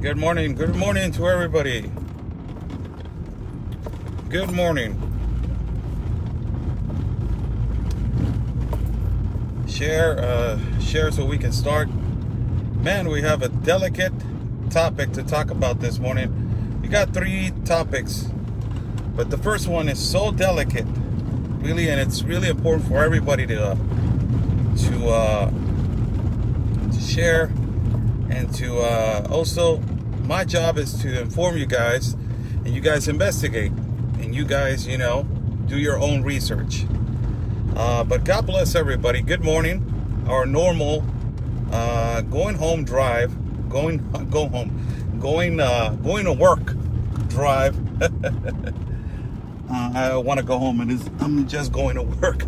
Good morning to everybody. Good morning. Share so we can start. Man, we have a delicate topic to talk about this morning. We got 3 topics, but the first one is so delicate, really, and it's really important for everybody to share, and to also, my job is to inform you guys, and you guys investigate, and you guys, do your own research. But God bless everybody. Good morning. Our normal going home drive, going to work drive. I want to go home, and I'm just going to work.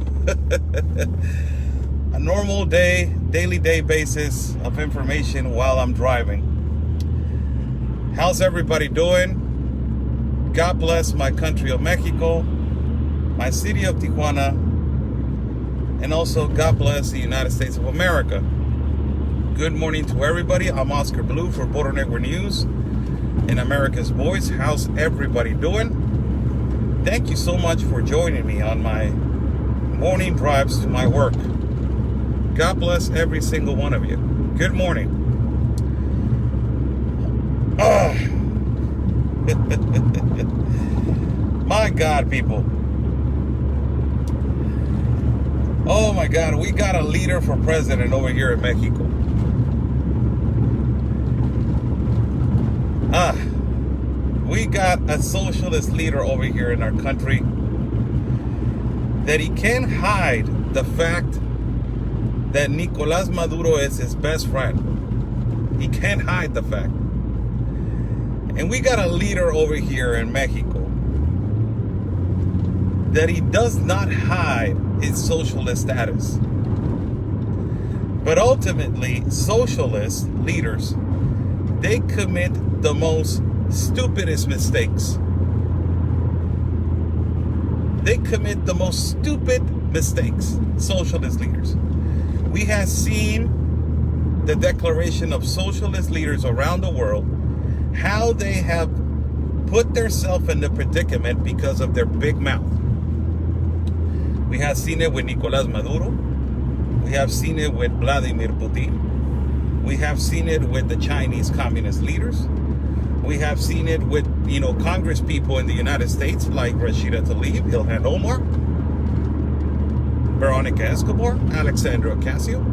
A normal daily basis of information while I'm driving. How's everybody doing? God bless my country of Mexico, my city of Tijuana, and also God bless the United States of America. Good morning to everybody. I'm Oscar Blue for Border Network News in America's Voice. How's everybody doing? Thank you so much for joining me on my morning drives to my work. God bless every single one of you. Good morning. My God, people. Oh my God, we got a leader for president over here in Mexico. We got a socialist leader over here in our country that he can't hide the fact that Nicolás Maduro is his best friend. He can't hide the fact. And we got a leader over here in Mexico that he does not hide his socialist status. But ultimately, socialist leaders, they commit the most stupidest mistakes. They commit the most stupid mistakes, socialist leaders. We have seen the declaration of socialist leaders around the world, how they have put themselves in the predicament because of their big mouth. We have seen it with Nicolás Maduro. We have seen it with Vladimir Putin. We have seen it with the Chinese communist leaders. We have seen it with, Congress people in the United States like Rashida Tlaib, Ilhan Omar, Veronica Escobar, Alexandra Ocasio.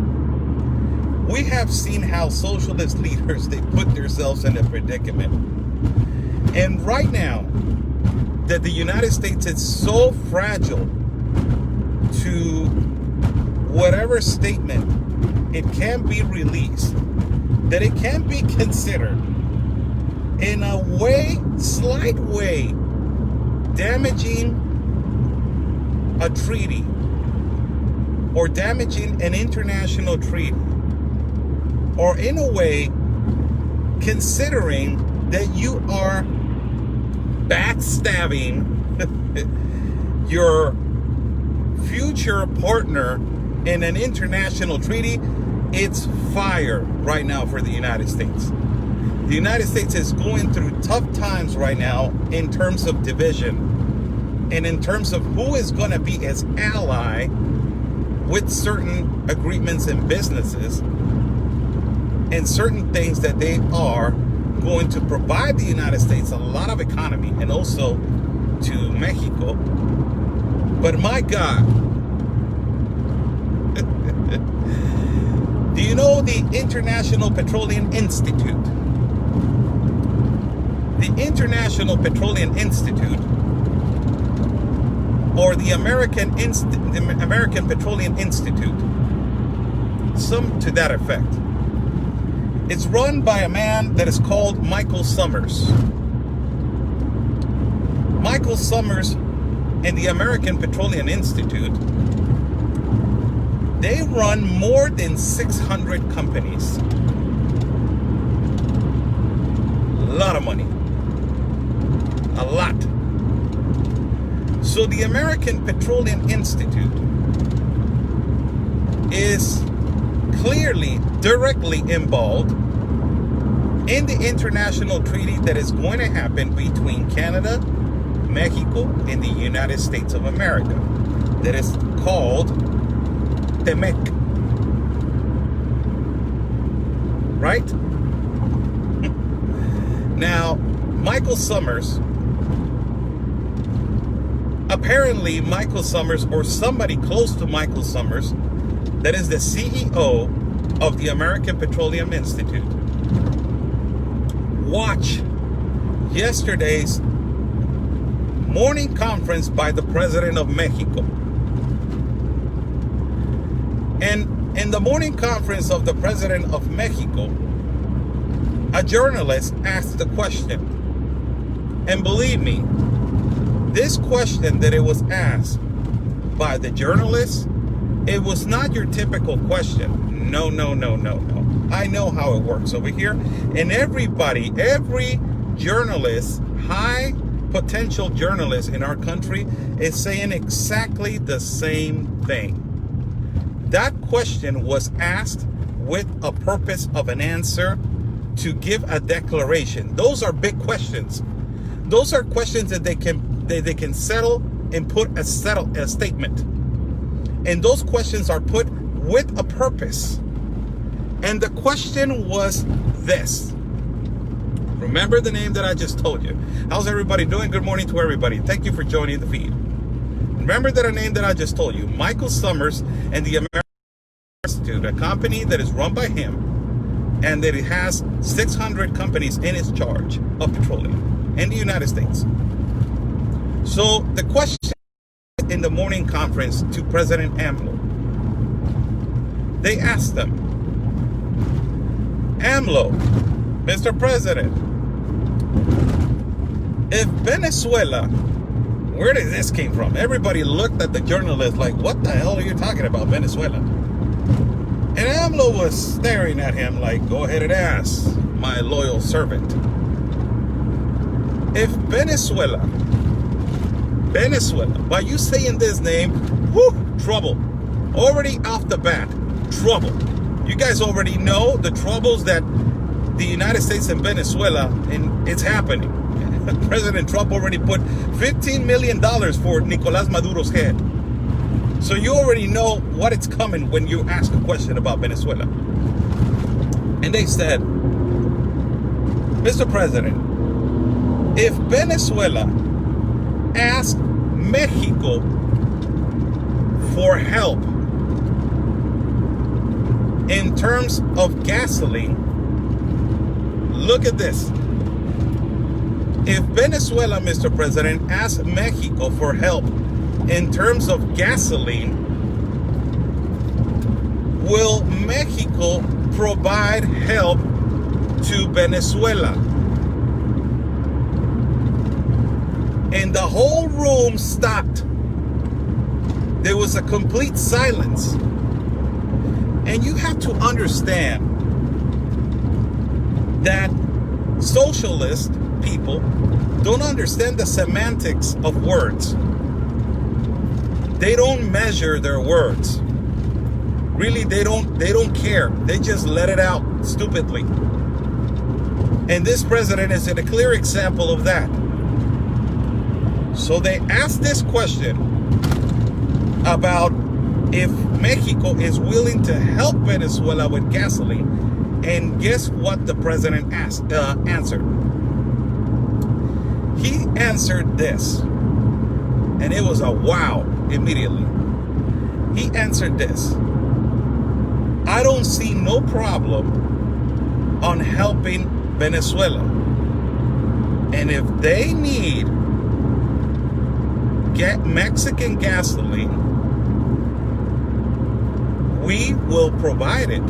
We have seen how socialist leaders, they put themselves in a predicament. And right now, that the United States is so fragile to whatever statement it can be released, that it can be considered in a way, slight way, damaging a treaty or damaging an international treaty, or in a way considering that you are backstabbing your future partner in an international treaty. It's fire right now for the United States. The United States is going through tough times right now in terms of division and in terms of who is going to be its ally with certain agreements and businesses and certain things that they are going to provide the United States a lot of economy, and also to Mexico. But my God, do you know the International Petroleum Institute? The International Petroleum Institute, or the American Petroleum Institute, some to that effect. It's run by a man that is called Michael Summers. Michael Summers and the American Petroleum Institute, they run more than 600 companies. A lot of money. A lot. So the American Petroleum Institute is clearly directly involved in the international treaty that is going to happen between Canada, Mexico, and the United States of America, that is called TEMEC. Right? Now, Michael Summers, apparently Michael Summers, or somebody close to Michael Summers, that is the CEO of the American Petroleum Institute, watched yesterday's morning conference by the President of Mexico. And in the morning conference of the President of Mexico, a journalist asked the question. And believe me, this question that it was asked by the journalist, it was not your typical question. No. I know how it works over here. And every journalist, high potential journalist in our country, is saying exactly the same thing. That question was asked with a purpose of an answer to give a declaration. Those are big questions. Those are questions that they can settle and put a statement. And those questions are put with a purpose. And the question was this. Remember the name that I just told you. How's everybody doing? Good morning to everybody. Thank you for joining the feed. Remember that name that I just told you. Michael Summers and the American Institute, a company that is run by him, and that it has 600 companies in its charge of petroleum in the United States. So the question in the morning conference to President AMLO, they asked them, AMLO, Mr. President, if Venezuela, where did this came from? Everybody looked at the journalist like, what the hell are you talking about, Venezuela? And AMLO was staring at him like, go ahead and ask, my loyal servant. If Venezuela, by you saying this name, trouble. Already off the bat, trouble. You guys already know the troubles that the United States and Venezuela, and it's happening. President Trump already put $15 million for Nicolás Maduro's head. So you already know what it's coming when you ask a question about Venezuela. And they said, Mr. President, if Venezuela asked Mexico for help in terms of gasoline, look at this. If Venezuela, Mr. President, asked Mexico for help in terms of gasoline, will Mexico provide help to Venezuela? And the whole room stopped. There was a complete silence. And you have to understand that socialist people don't understand the semantics of words. They don't measure their words. Really, they don't care. They just let it out stupidly. And this president is a clear example of that. So they asked this question about if Mexico is willing to help Venezuela with gasoline. And guess what the president answered? He answered this. And it was a wow immediately. He answered this. I don't see no problem on helping Venezuela. And if they need Mexican gasoline, we will provide it.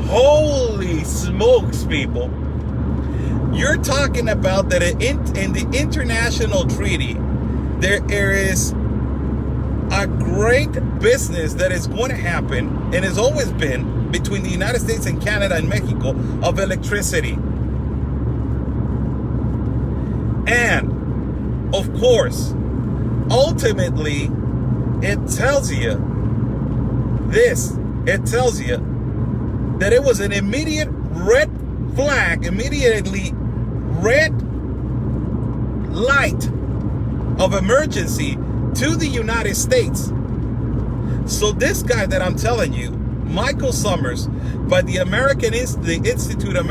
Holy smokes, people. You're talking about that in the international treaty, there is a great business that is going to happen and has always been between the United States and Canada and Mexico of electricity. And, of course, ultimately, it tells you this. it tells you that it was an immediate red flag, immediately red light of emergency to the United States. So this guy that I'm telling you, Michael Summers, by the American Institute of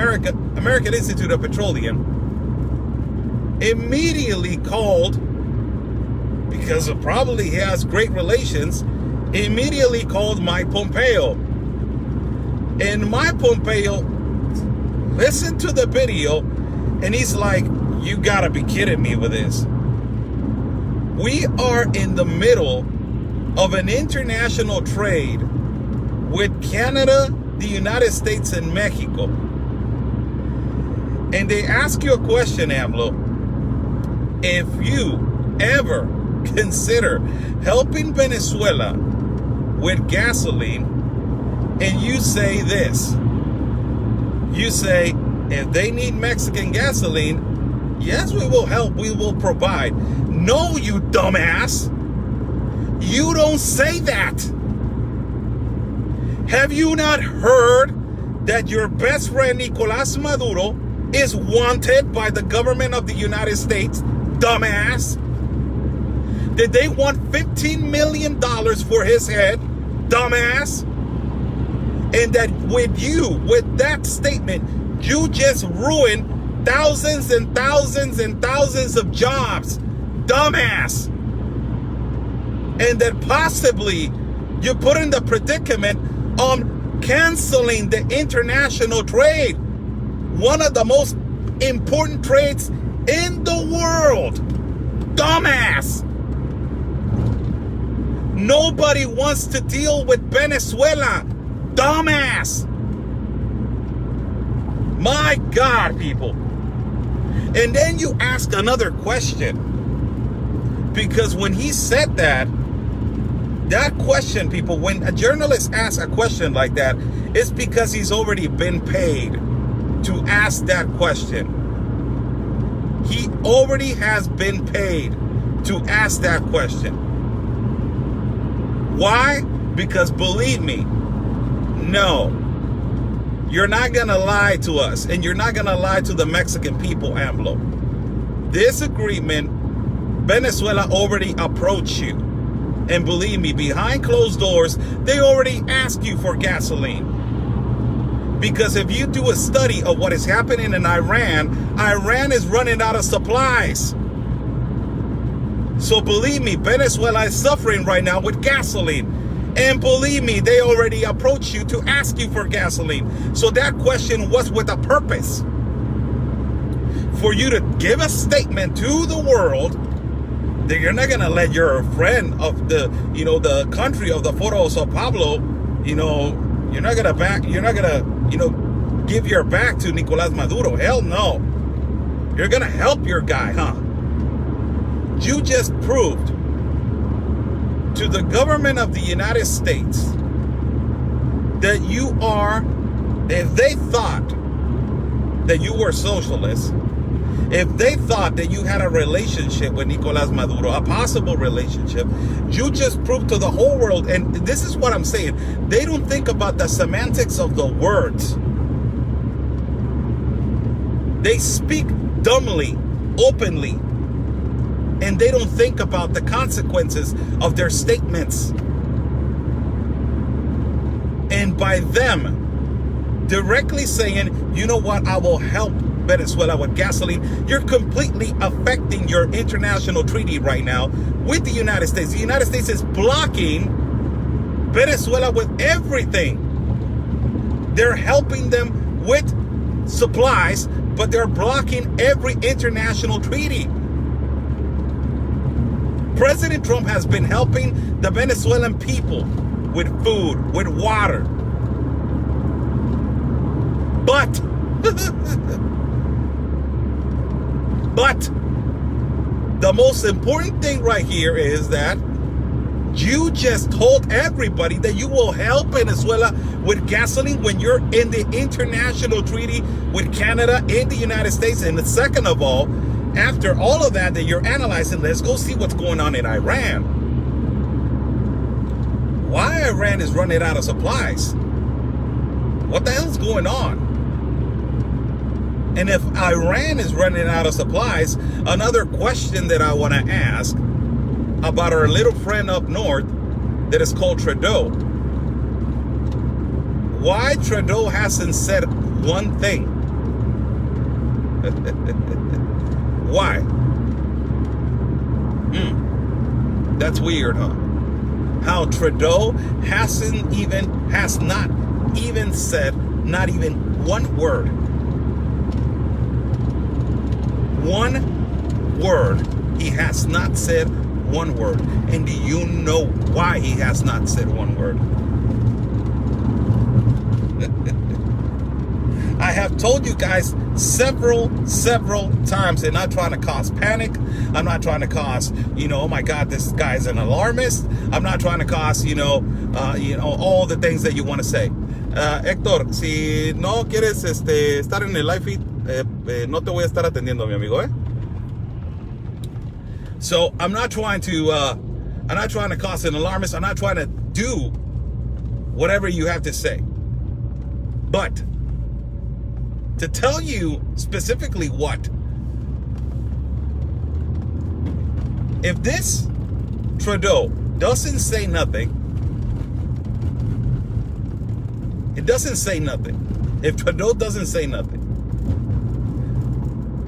Petroleum, immediately called, because of probably he has great relations, immediately called Mike Pompeo. And Mike Pompeo listened to the video, and he's like, you gotta be kidding me with this. We are in the middle of an international trade with Canada, the United States, and Mexico. And they ask you a question, AMLO. If you ever consider helping Venezuela with gasoline, and you say this, you say, if they need Mexican gasoline, yes, we will help, we will provide. No, you dumbass. You don't say that. Have you not heard that your best friend Nicolás Maduro is wanted by the government of the United States? Dumbass. Did they want $15 million for his head? Dumbass. And that with that statement, you just ruined thousands and thousands and thousands of jobs. Dumbass. And that possibly you put in the predicament on canceling the international trade, one of the most important trades in the world. Dumbass. Nobody wants to deal with Venezuela. Dumbass. My God, people. And then you ask another question. Because when he said that question, people, when a journalist asks a question like that, it's because he's already been paid to ask that question. He already has been paid to ask that question. Why? Because believe me, no, you're not going to lie to us, and you're not going to lie to the Mexican people, AMLO. This agreement, Venezuela already approached you. And believe me, behind closed doors, they already asked you for gasoline. Because if you do a study of what is happening in Iran, Iran is running out of supplies. So believe me, Venezuela is suffering right now with gasoline. And believe me, they already approached you to ask you for gasoline. So that question was with a purpose. For you to give a statement to the world that you're not going to let your friend of the, the country of the Foro of Sao Paulo, you're not going to give your back to Nicolás Maduro. Hell no. You're going to help your guy, huh? You just proved to the government of the United States that you are, if they thought that you were socialist, if they thought that you had a relationship with Nicolás Maduro, a possible relationship, you just proved to the whole world, and this is what I'm saying, they don't think about the semantics of the words. They speak dumbly, openly, and they don't think about the consequences of their statements. And by them directly saying, you know what, I will help Venezuela with gasoline, you're completely affecting your international treaty right now with the United States. The United States is blocking Venezuela with everything. They're helping them with supplies, but they're blocking every international treaty. President Trump has been helping the Venezuelan people with food, with water. But the most important thing right here is that you just told everybody that you will help Venezuela with gasoline when you're in the international treaty with Canada and the United States. And second of all, after all of that you're analyzing, let's go see what's going on in Iran. Why Iran is running out of supplies. What the hell's going on? And if Iran is running out of supplies, another question that I want to ask about our little friend up north that is called Trudeau. Why Trudeau hasn't said one thing? Why? That's weird, huh? How Trudeau has not even said not even one word. One word. He has not said one word. And do you know why he has not said one word? I have told you guys several times, and I'm not trying to cause panic. I'm not trying to cause, oh my God, this guy's an alarmist. I'm not trying to cause, all the things that you want to say. Héctor, si no quieres estar en el live feed, no te voy a estar atendiendo, mi amigo, So I'm not trying to cause an alarmist. I'm not trying to do whatever you have to say. But to tell you specifically what, if this Trudeau doesn't say nothing, it doesn't say nothing. If Trudeau doesn't say nothing,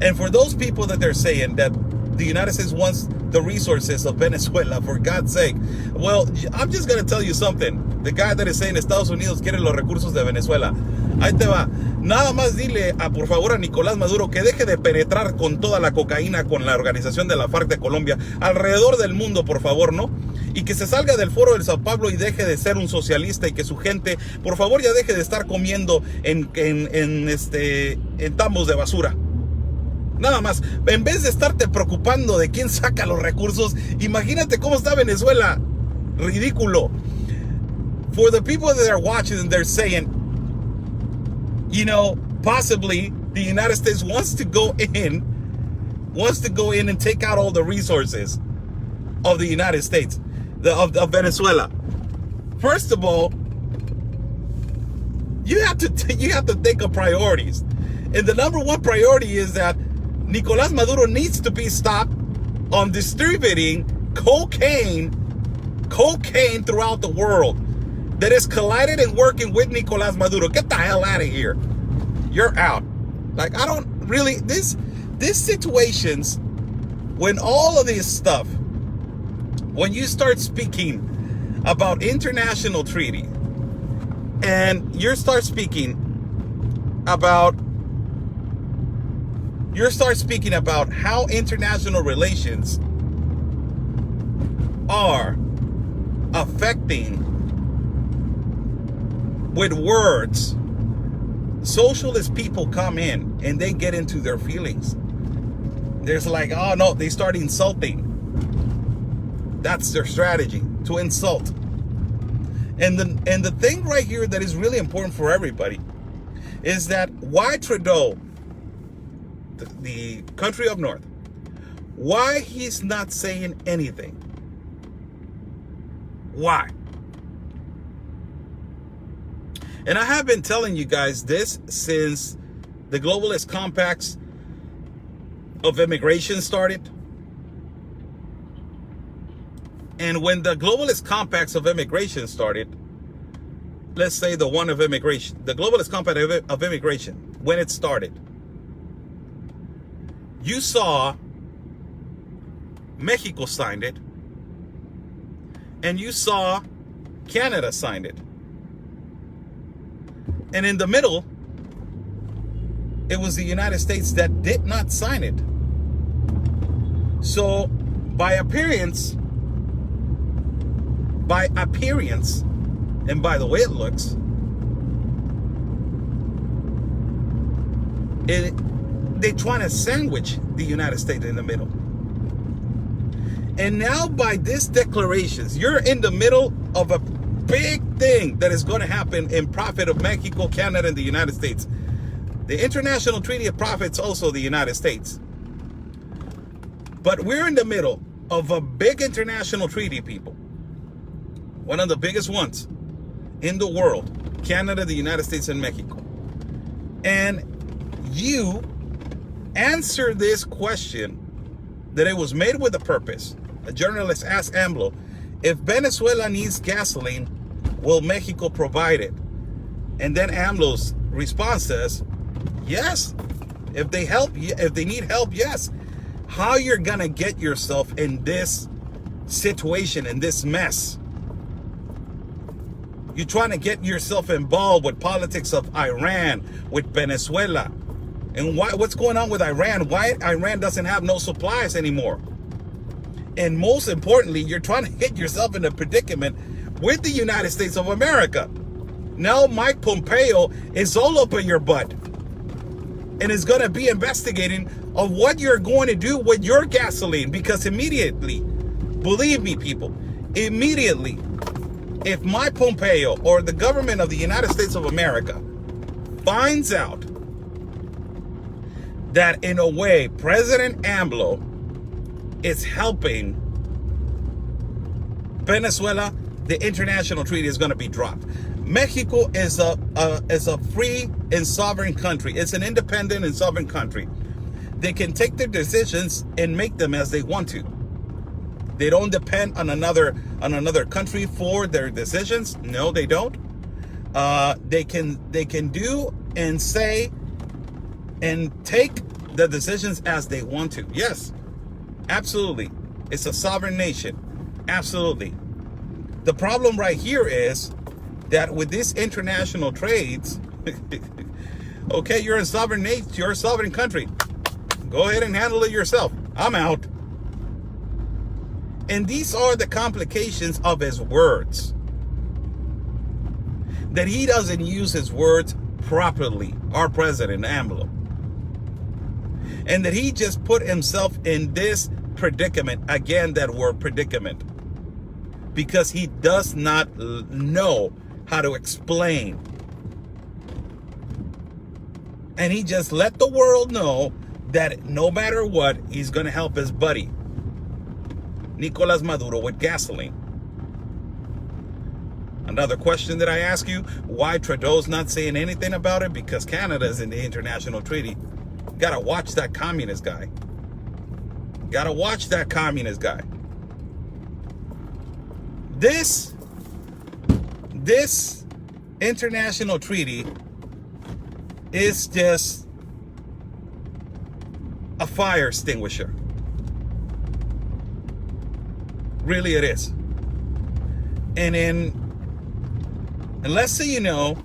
and for those people that they're saying that the United States wants the resources of Venezuela, for God's sake, well, I'm just going to tell you something. The guy that is saying Estados Unidos quiere los recursos de Venezuela. Ahí te va. Nada más dile, por favor, a Nicolás Maduro que deje de penetrar con toda la cocaína con la organización de la FARC de Colombia alrededor del mundo, por favor, ¿no? Y que se salga del foro del Sao Paulo y deje de ser un socialista, y que su gente, por favor, ya deje de estar comiendo en tambos de basura. Nada más, en vez de estarte preocupando de quién saca los recursos, imagínate cómo está Venezuela. Ridículo. For the people that are watching and they're saying, possibly the United States wants to go in and take out all the resources of the United States, of Venezuela. First of all, you have to think of priorities. And the number one priority is that Nicolás Maduro needs to be stopped on distributing cocaine throughout the world that is collided and working with Nicolás Maduro. Get the hell out of here. You're out. Like, I don't really, these situations, when all of this stuff, when you start speaking about international treaty, and you start speaking about how international relations are affecting with words, socialist people come in and they get into their feelings. There's like, oh no, they start insulting. That's their strategy, to insult. And the thing right here that is really important for everybody is that why Trudeau, the country up north, why he's not saying anything. Why? And I have been telling you guys this since the globalist compacts of immigration started. And when the globalist compacts of immigration started, let's say the globalist compact of immigration, when it started, you saw Mexico signed it, and you saw Canada signed it. And in the middle, it was the United States that did not sign it. So by appearance, and by the way it looks, they're trying to sandwich the United States in the middle. And now by these declarations, you're in the middle of a big thing that is going to happen in profit of Mexico, Canada, and the United States. The International Treaty of Profits also the United States. But we're in the middle of a big international treaty, people. one of the biggest ones in the world, Canada, the United States, and Mexico. And you answer this question that it was made with a purpose. A journalist asked AMLO, if Venezuela needs gasoline, will Mexico provide it? And then AMLO's response says, yes. If they need help, yes. How you're gonna get yourself in this situation, in this mess? You're trying to get yourself involved with politics of Iran, with Venezuela. And what's going on with Iran? Why Iran doesn't have no supplies anymore? And most importantly, you're trying to get yourself in a predicament with the United States of America. Now Mike Pompeo is all up in your butt and is going to be investigating of what you're going to do with your gasoline, because immediately, believe me people, immediately, if Mike Pompeo or the government of the United States of America finds out that in a way President AMLO is helping Venezuela, the international treaty is going to be dropped. Mexico is a free and sovereign country. It's an independent and sovereign country. They can take their decisions and make them as they want to. They don't depend on another country for their decisions. No, they don't. They can do and say and take the decisions as they want to. Yes, absolutely. It's a sovereign nation. Absolutely. The problem right here is that with these international trades, okay, you're a sovereign nation, you're a sovereign country. Go ahead and handle it yourself. I'm out. And these are the complications of his words. That he doesn't use his words properly, our president, AMLO. And that he just put himself in this predicament, again, that word predicament, because he does not know how to explain. And he just let the world know that no matter what, he's going to help his buddy, Nicolas Maduro, with gasoline. Another question that I ask you, why Trudeau's not saying anything about it? Because Canada is in the international treaty. Gotta watch that communist guy. Gotta watch that communist guy. This international treaty is just a fire extinguisher. Really it is. And let's say, you know,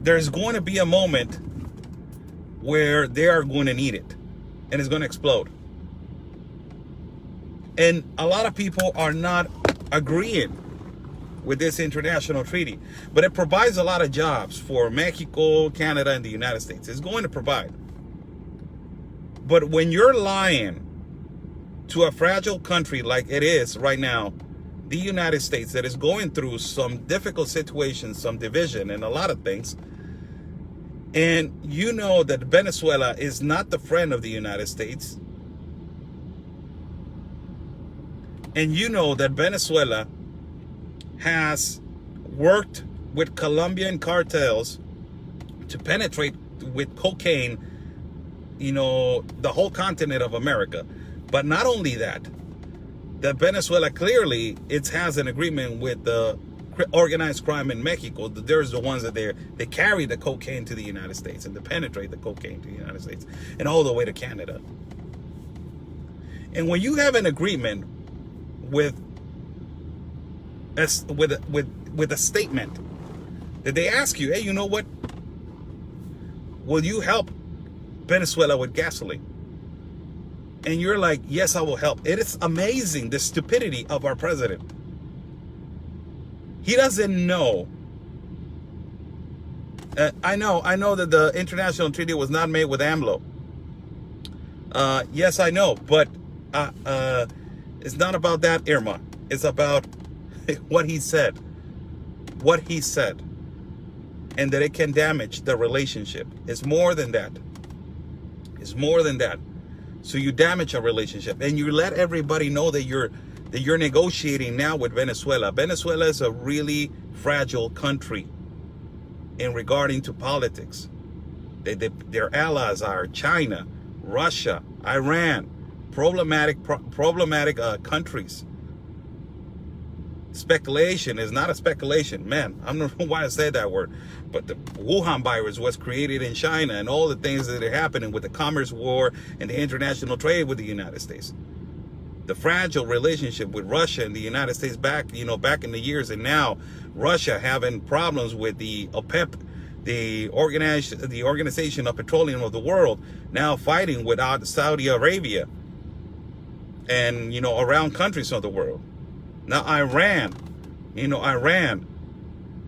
there's going to be a moment where they are going to need it and it's going to explode. And a lot of people are not agreeing with this international treaty, but it provides a lot of jobs for Mexico, Canada, and the United States. It's going to provide. But when you're lying to a fragile country like it is right now, the United States, that is going through some difficult situations, some division, and a lot of things, and you know that Venezuela is not the friend of the United States, and you know that Venezuela has worked with Colombian cartels to penetrate with cocaine, you know, the whole continent of America. But not only that, that Venezuela clearly has an agreement with the organized crime in Mexico. There's the ones that they carry the cocaine to the United States and they penetrate the cocaine to the United States and all the way to Canada. And when you have an agreement with a statement that they ask you, hey, you know what? Will you help Venezuela with gasoline? And you're like, yes, I will help. It is amazing, the stupidity of our president. He doesn't know. I know that the international treaty was not made with AMLO. Yes, I know, but it's not about that, Irma. It's about what he said. What he said. And that it can damage the relationship. It's more than that. It's more than that. So you damage a relationship and you let everybody know that you're that you're negotiating now with Venezuela. Venezuela is a really fragile country in regarding to politics. Their allies are China, Russia, Iran, problematic countries. Speculation is not a speculation. Man, I don't know why I said that word. But the Wuhan virus was created in China, and all the things that are happening with the commerce war and the international trade with the United States. The fragile relationship with Russia and the United States back in the years, and now Russia having problems with the OPEC, the Organization of Petroleum of the World, now fighting with Saudi Arabia and, around countries of the world. Now Iran,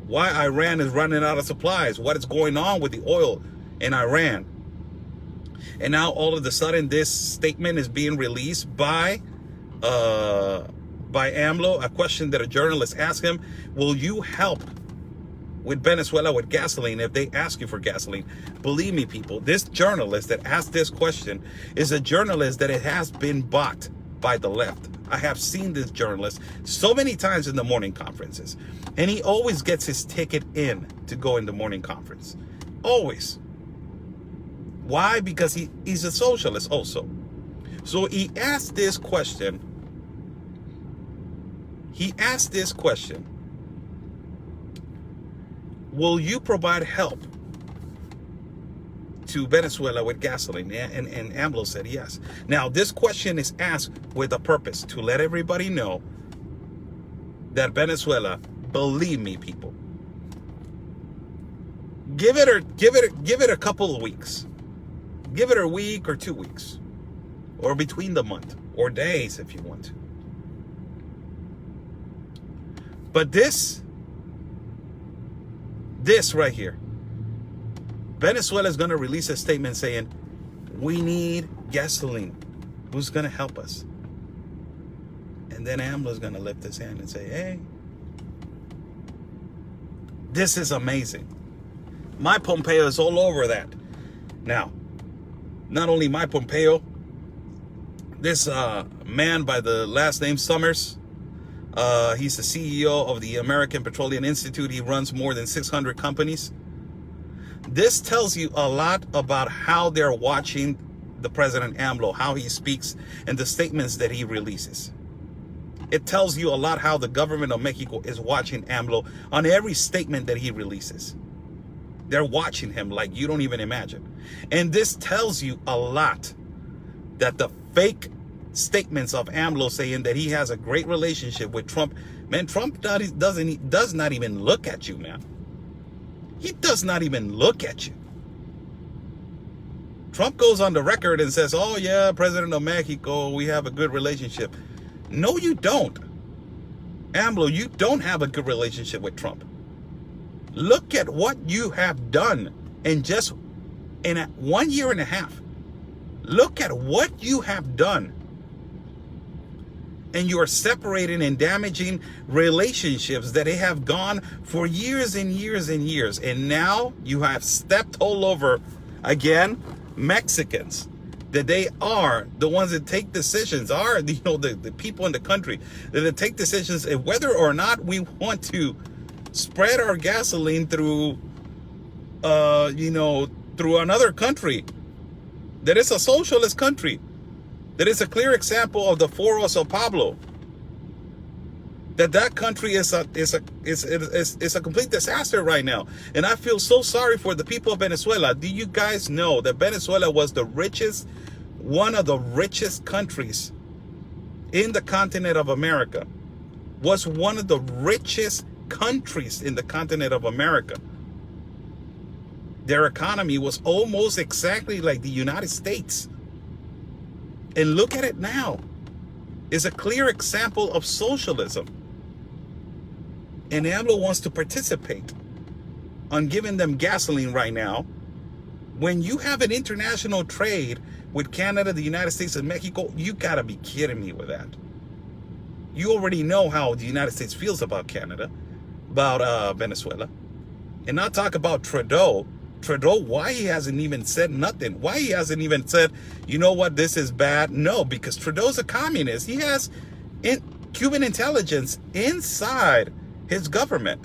why Iran is running out of supplies, what is going on with the oil in Iran. And now all of a sudden this statement is being released by AMLO, a question that a journalist asked him: will you help with Venezuela with gasoline if they ask you for gasoline? Believe me, people, this journalist that asked this question is a journalist that it has been bought by the left. I have seen this journalist so many times in the morning conferences, and he always gets his ticket in to go in the morning conference. Always. Why? Because he's a socialist also. So he asked this question. Will you provide help to Venezuela with gasoline? And AMLO said yes. Now, this question is asked with a purpose, to let everybody know that Venezuela, believe me, people, give it a couple of weeks. Give it a week or 2 weeks, or between the month, or days if you want to. But this right here, Venezuela is going to release a statement saying, we need gasoline. Who's going to help us? And then AMLO is going to lift his hand and say, hey, this is amazing. My Pompeo is all over that. Now, not only my Pompeo, this man by the last name Summers, he's the CEO of the American Petroleum Institute. He runs more than 600 companies. This tells you a lot about how they're watching the President AMLO, how he speaks, and the statements that he releases. It tells you a lot how the government of Mexico is watching AMLO on every statement that he releases. They're watching him like you don't even imagine. And this tells you a lot that the fake statements of AMLO saying that he has a great relationship with Trump, man, Trump does not even look at you, man. He does not even look at you. Trump goes on the record and says, oh yeah, President of Mexico, we have a good relationship. No, you don't. AMLO, you don't have a good relationship with Trump. Look at what you have done in 1 year and a half. Look at what you have done. And you are separating and damaging relationships that they have gone for years and years and years. And now you have stepped all over, again, Mexicans. That they are the ones that take decisions, are the people in the country that take decisions of whether or not we want to spread our gasoline through through another country that is a socialist country, that is a clear example of the Foro Sao Paulo. That country is a complete disaster right now. And I feel so sorry for the people of Venezuela. Do you guys know that Venezuela was one of the richest countries in the continent of America? Was one of the richest countries in the continent of America. Their economy was almost exactly like the United States. And look at it now. It's a clear example of socialism. And AMLO wants to participate on giving them gasoline right now. When you have an international trade with Canada, the United States, and Mexico, you gotta be kidding me with that. You already know how the United States feels about Canada, about Venezuela. And not talk about Trudeau. Trudeau, why he hasn't even said nothing? Why he hasn't even said, you know what, this is bad? No, because Trudeau's a communist. Cuban intelligence inside his government.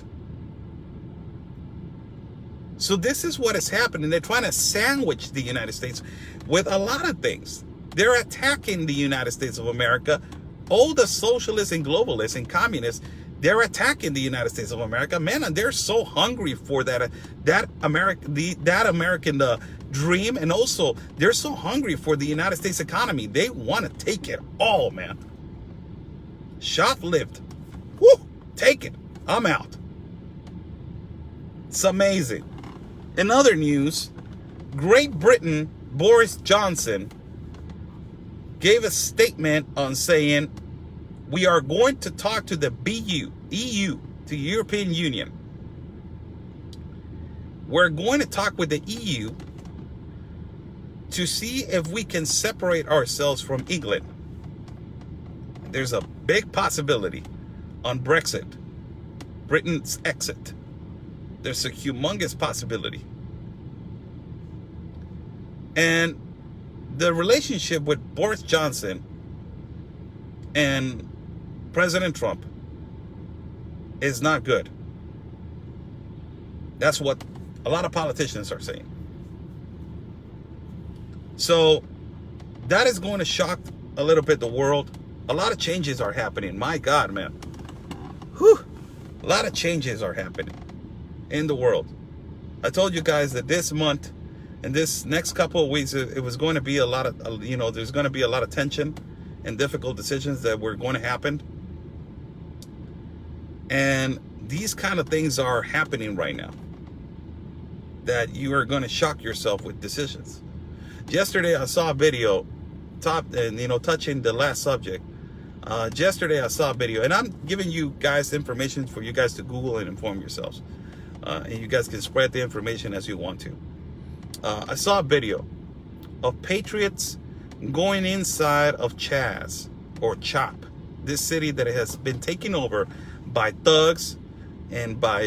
So this is what is happening. They're trying to sandwich the United States with a lot of things. They're attacking the United States of America. All the socialists and globalists and communists, they're attacking the United States of America. Man, and they're so hungry for that American dream. And also, they're so hungry for the United States economy. They want to take it all, man. Shoplifted. Woo! Take it. I'm out. It's amazing. In other news, Great Britain, Boris Johnson gave a statement on saying, we are going to talk to the EU, the European Union. We're going to talk with the EU to see if we can separate ourselves from England. There's a big possibility on Brexit, Britain's exit. There's a humongous possibility. And the relationship with Boris Johnson and President Trump is not good. That's what a lot of politicians are saying. So that is going to shock a little bit the world. A lot of changes are happening. My God, man. Whew. A lot of changes are happening in the world. I told you guys that this month and this next couple of weeks, it was going to be a lot of, there's going to be a lot of tension and difficult decisions that were going to happen. And these kind of things are happening right now, that you are going to shock yourself with decisions. Yesterday, I saw a video touching the last subject. Yesterday, I saw a video, and I'm giving you guys information for you guys to Google and inform yourselves. And you guys can spread the information as you want to. I saw a video of Patriots going inside of Chaz or Chop, this city that has been taken over by thugs and by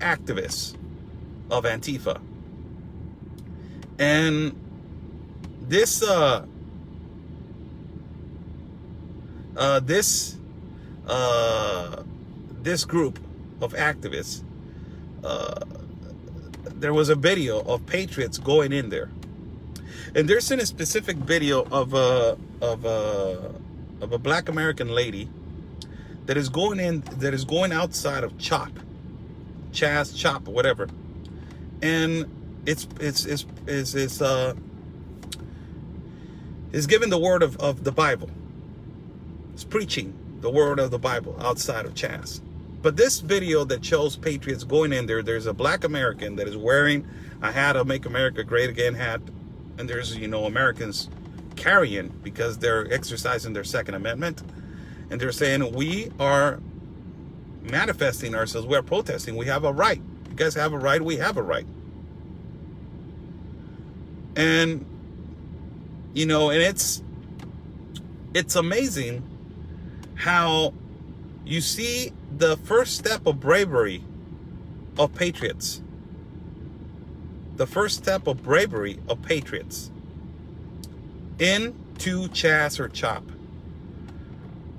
activists of Antifa. And this group of activists, there was a video of Patriots going in there, and there's a specific video of a Black American lady that is going outside of Chaz, Chop, or whatever, and it's giving the word of the Bible. It's preaching the word of the Bible outside of Chaz. But this video that shows Patriots going in there, there's a Black American that is wearing a hat of Make America Great Again hat. And there's, Americans carrying, because they're exercising their Second Amendment. And they're saying, we are manifesting ourselves. We are protesting. We have a right. You guys have a right. We have a right. And, and it's amazing how you see the first step of bravery of Patriots. The first step of bravery of Patriots into Chaz or Chop.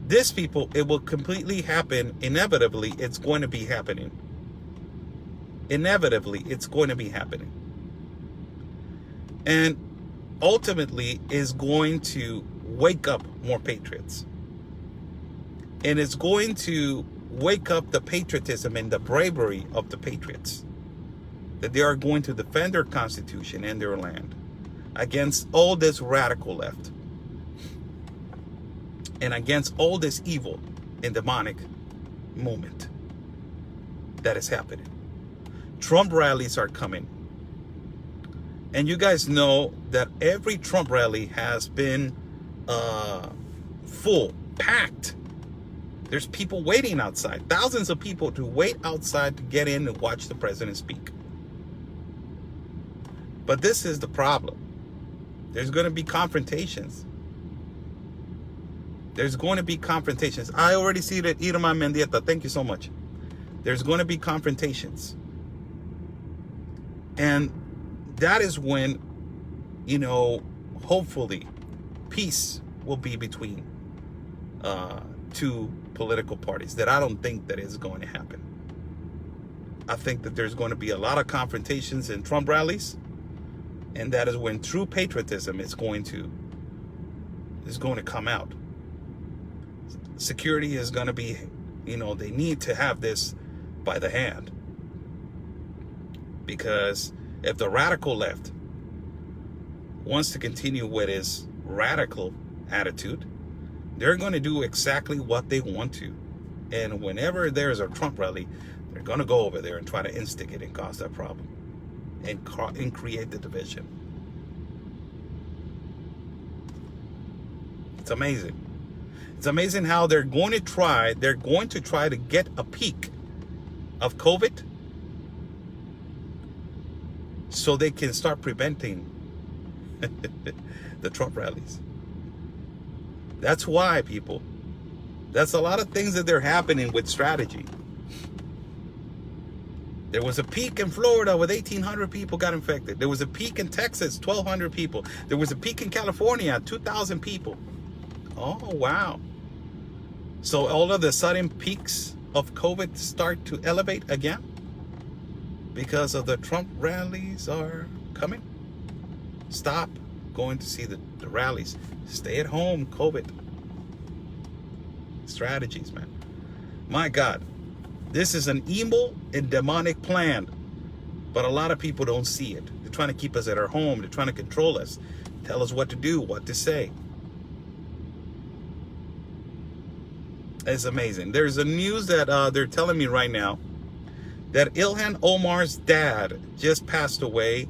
This people, it will completely happen. Inevitably, it's going to be happening. Inevitably, it's going to be happening. And ultimately is going to wake up more Patriots. And it's going to wake up the patriotism and the bravery of the Patriots, that they are going to defend their Constitution and their land against all this radical left and against all this evil and demonic movement that is happening. Trump rallies are coming. And you guys know that every Trump rally has been full, packed. There's people waiting outside, thousands of people to wait outside to get in and watch the president speak. But this is the problem. There's going to be confrontations. There's going to be confrontations. I already see that, Irma Mendieta. Thank you so much. There's going to be confrontations. And that is when, hopefully peace will be between two political parties. That I don't think that is going to happen. I think that there's going to be a lot of confrontations in Trump rallies, and that is when true patriotism is going to come out. Security is going to be, they need to have this by the hand, because if the radical left wants to continue with his radical attitude, they're going to do exactly what they want to. And whenever there's a Trump rally, they're going to go over there and try to instigate and cause that problem and create the division. It's amazing. It's amazing how they're going to try to get a peak of COVID so they can start preventing the Trump rallies. That's why, people. That's a lot of things that they're happening with strategy. There was a peak in Florida with 1,800 people got infected. There was a peak in Texas, 1,200 people. There was a peak in California, 2,000 people. Oh, wow. So all of the sudden peaks of COVID start to elevate again because of the Trump rallies are coming. Stop going to see the rallies. Stay at home, COVID. Strategies, man. My God. This is an evil and demonic plan. But a lot of people don't see it. They're trying to keep us at our home. They're trying to control us. Tell us what to do, what to say. It's amazing. There's a news that they're telling me right now that Ilhan Omar's dad just passed away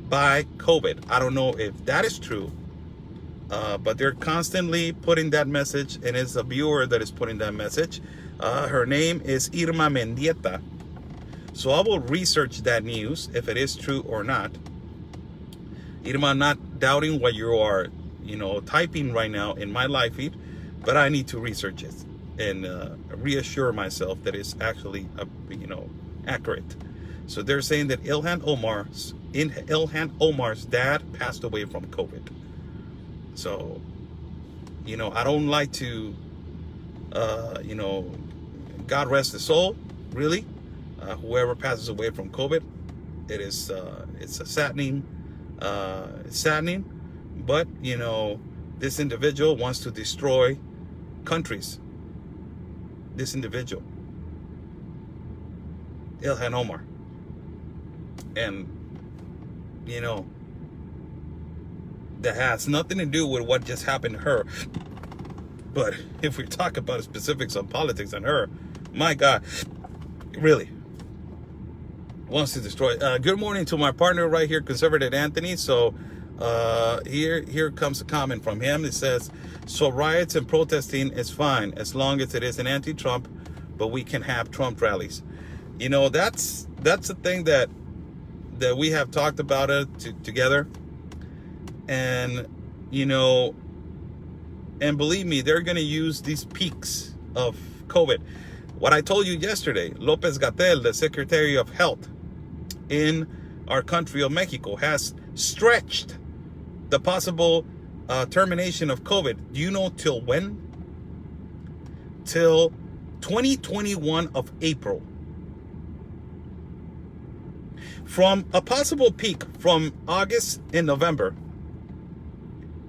by COVID. I don't know if that is true, but they're constantly putting that message, and it's a viewer that is putting that message. Her name is Irma Mendieta. So I will research that news if it is true or not. Irma, not doubting what you are, typing right now in my live feed, but I need to research it and reassure myself that it's actually, accurate. So they're saying that Ilhan Omar's dad passed away from COVID. So, I don't like to, God rest his soul, really. Whoever passes away from COVID, it's a saddening, but, this individual wants to destroy countries. This individual, Ilhan Omar. And, that has nothing to do with what just happened to her. But if we talk about specifics on politics on her, my God, really wants to destroy. Good morning to my partner right here, Conservative Anthony. So here comes a comment from him. It says, so riots and protesting is fine as long as it is an anti-Trump, but we can have Trump rallies. That's the thing that we have talked about it together. And, and believe me, they're going to use these peaks of COVID. What I told you yesterday, López-Gatell, the Secretary of Health in our country of Mexico, has stretched the possible termination of COVID. Do you know till when? Till 2021 of April. From a possible peak from August and November,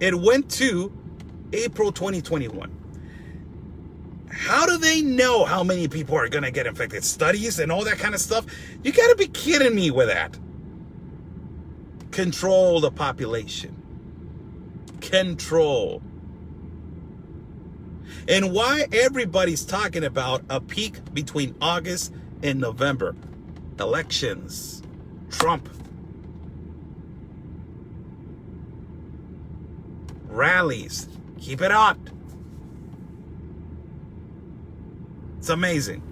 it went to April 2021. How do they know how many people are going to get infected? Studies and all that kind of stuff? You got to be kidding me with that. Control the population. Control. And why everybody's talking about a peak between August and November? Elections. Trump. Rallies. Keep it up. It's amazing.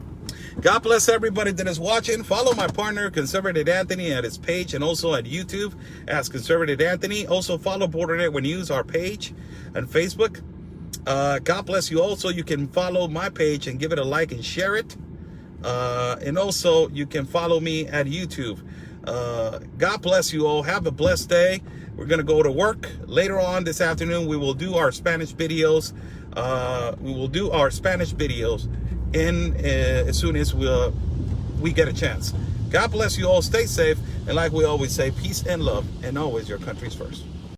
God bless everybody that is watching. Follow my partner, Conservative Anthony, at his page and also at YouTube as Conservative Anthony. Also follow Border Network News, our page, and Facebook. God bless you. Also, you can follow my page and give it a like and share it. And also, you can follow me at YouTube. God bless you all. Have a blessed day. We're going to go to work. Later on this afternoon, we will do our Spanish videos. As soon as we get a chance. God bless you all. Stay safe. And like we always say, peace and love. And always your country's first.